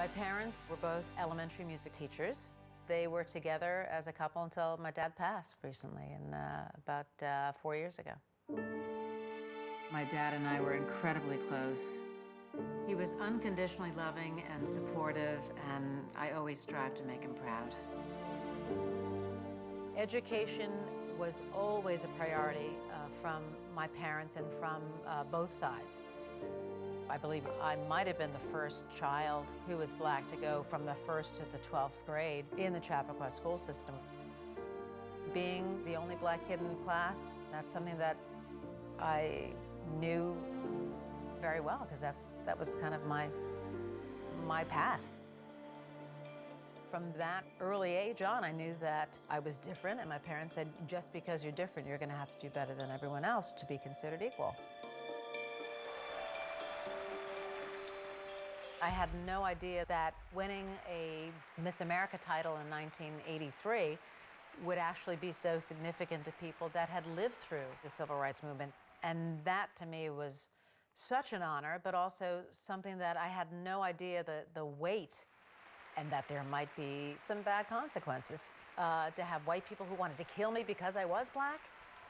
My parents were both elementary music teachers. They were together as a couple until my dad passed recently, about 4 years ago. My dad and I were incredibly close. He was unconditionally loving and supportive, and I always strived to make him proud. Education was always a priority from my parents and from both sides. I believe I might have been the first child who was black to go from the 1st to the 12th grade in the Chappaqua school system. Being the only black kid in class, that's something that I knew very well, because that was kind of my path. From that early age on, I knew that I was different, and my parents said, just because you're different, you're gonna have to do better than everyone else to be considered equal. I had no idea that winning a Miss America title in 1983 would actually be so significant to people that had lived through the civil rights movement. And that, to me, was such an honor, but also something that I had no idea the weight, and that there might be some bad consequences. To have white people who wanted to kill me because I was black,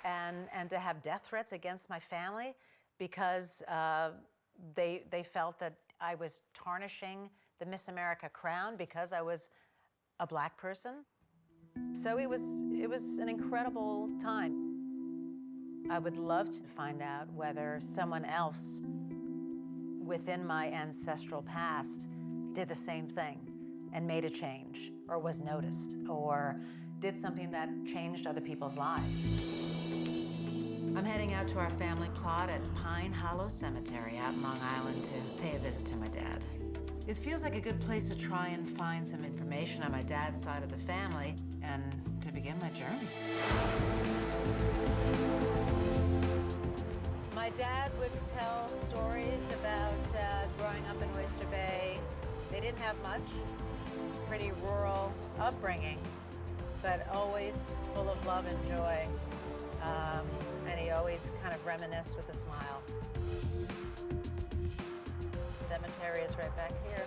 and to have death threats against my family because they felt that I was tarnishing the Miss America crown because I was a black person. So it was an incredible time. I would love to find out whether someone else within my ancestral past did the same thing and made a change, or was noticed, or did something that changed other people's lives. I'm heading out to our family plot at Pine Hollow Cemetery out in Long Island to pay a visit to my dad. It feels like a good place to try and find some information on my dad's side of the family and to begin my journey. My dad would tell stories about growing up in Oyster Bay. They didn't have much, pretty rural upbringing, but always full of love and joy. And he always kind of reminisced with a smile. The cemetery is right back here.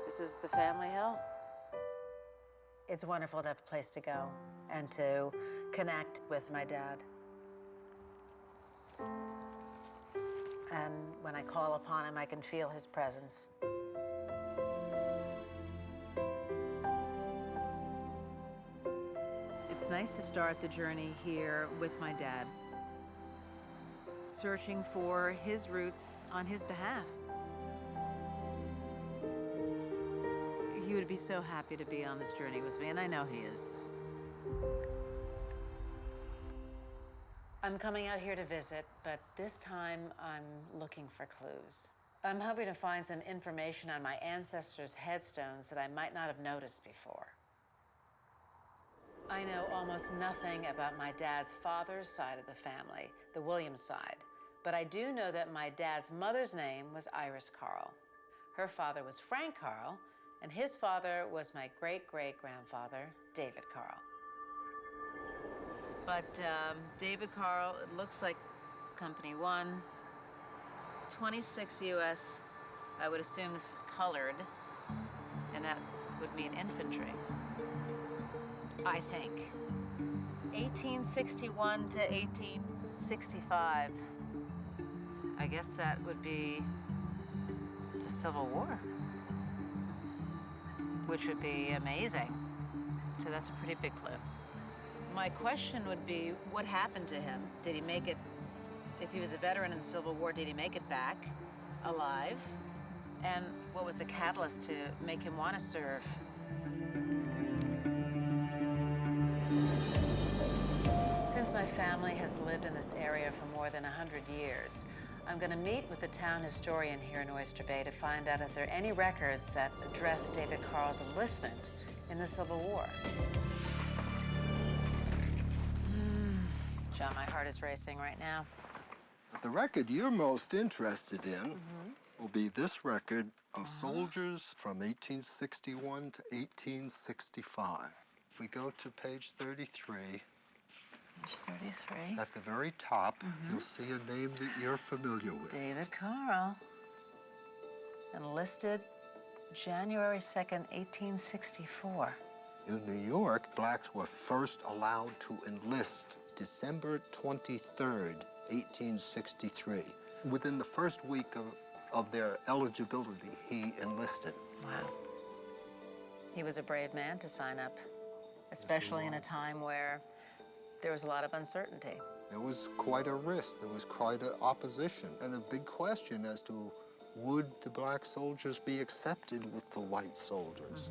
This is the family hill. It's wonderful to have a place to go and to connect with my dad. And when I call upon him, I can feel his presence. It's nice to start the journey here with my dad, searching for his roots on his behalf. He would be so happy to be on this journey with me, and I know he is. I'm coming out here to visit, but this time I'm looking for clues. I'm hoping to find some information on my ancestors' headstones that I might not have noticed before. I know almost nothing about my dad's father's side of the family, the Williams side, but I do know that my dad's mother's name was Iris Carl. Her father was Frank Carl, and his father was my great-great-grandfather, David Carl. But David Carl, it looks like Company 1, 26 U.S. I would assume this is colored, and that would mean infantry, I think. 1861 to 1865. I guess that would be the Civil War, which would be amazing. So that's a pretty big clue. My question would be, what happened to him? Did he make it, if he was a veteran in the Civil War, did he make it back alive? And what was the catalyst to make him want to serve? Since my family has lived in this area for more than 100 years, I'm going to meet with the town historian here in Oyster Bay to find out if there are any records that address David Carl's enlistment in the Civil War. John, my heart is racing right now. The record you're most interested in will be this record of soldiers from 1861 to 1865. If we go to page 33, Page 33. at the very top, you'll see a name that you're familiar with. David Carl. Enlisted January 2nd, 1864. In New York, blacks were first allowed to enlist December 23rd, 1863. Within the first week of their eligibility, he enlisted. Wow. He was a brave man to sign up, especially in a time where there was a lot of uncertainty. There was quite a risk. There was quite an opposition and a big question as to would the black soldiers be accepted with the white soldiers?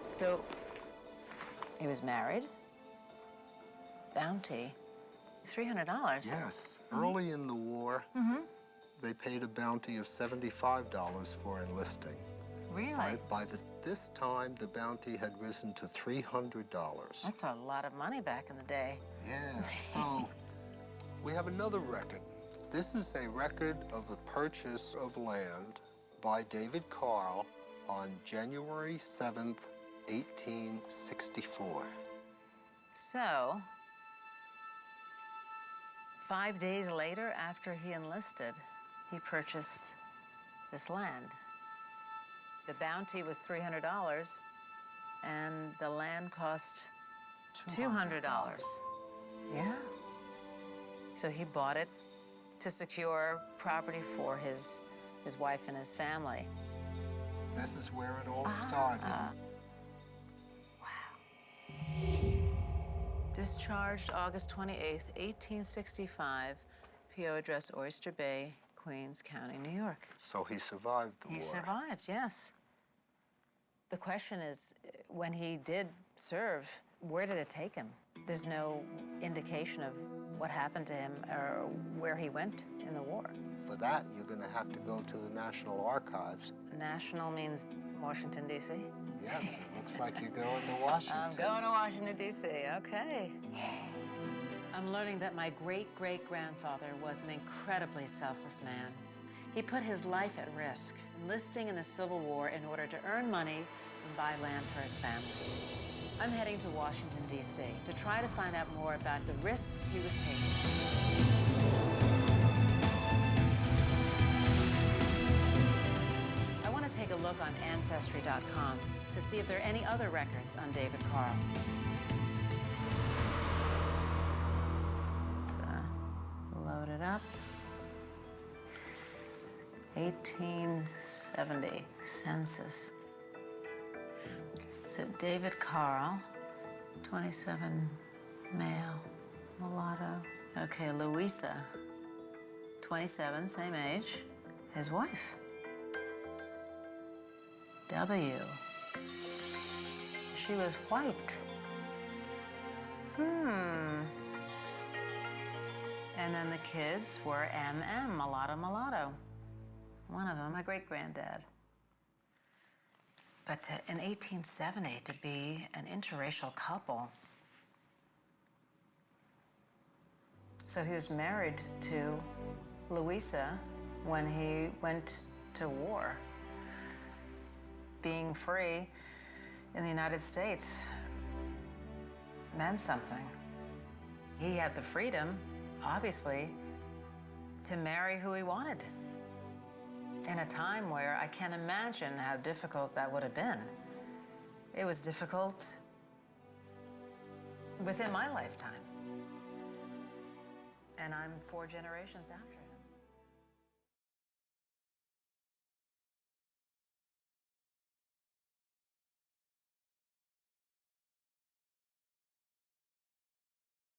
So, he was married, bounty, $300. Yes. Early in the war, they paid a bounty of $75 for enlisting. Really? By this time, the bounty had risen to $300. That's a lot of money back in the day. Yeah, so we have another record. This is a record of the purchase of land by David Carl on January 7th, 1864. So, 5 days later, after he enlisted, he purchased this land. The bounty was $300, and the land cost $200. Yeah. So he bought it to secure property for his wife and his family. This is where it all started. Discharged August 28th, 1865, P.O. address Oyster Bay, Queens County, New York. So he survived the war. He survived, yes. The question is, when he did serve, where did it take him? There's no indication of what happened to him or where he went in the war. For that, you're going to have to go to the National Archives. National means Washington, D.C.? Yes, it looks like you're going to Washington. I'm going to Washington, D.C., okay. I'm learning that my great-great-grandfather was an incredibly selfless man. He put his life at risk, enlisting in the Civil War in order to earn money and buy land for his family. I'm heading to Washington, D.C. to try to find out more about the risks he was taking. I want to take a look on Ancestry.com to see if there are any other records on David Carl. Let's load it up. 1870 census. So David Carl, 27, male, mulatto. Okay, Louisa, 27, same age. His wife, W. She was white. And then the kids were MM, mulatto. One of them, my great-granddad. But in 1870, to be an interracial couple. So he was married to Louisa when he went to war. Being free in the United States meant something. He had the freedom, obviously, to marry who he wanted. In a time where I can't imagine how difficult that would have been. It was difficult within my lifetime. And I'm 4 generations after.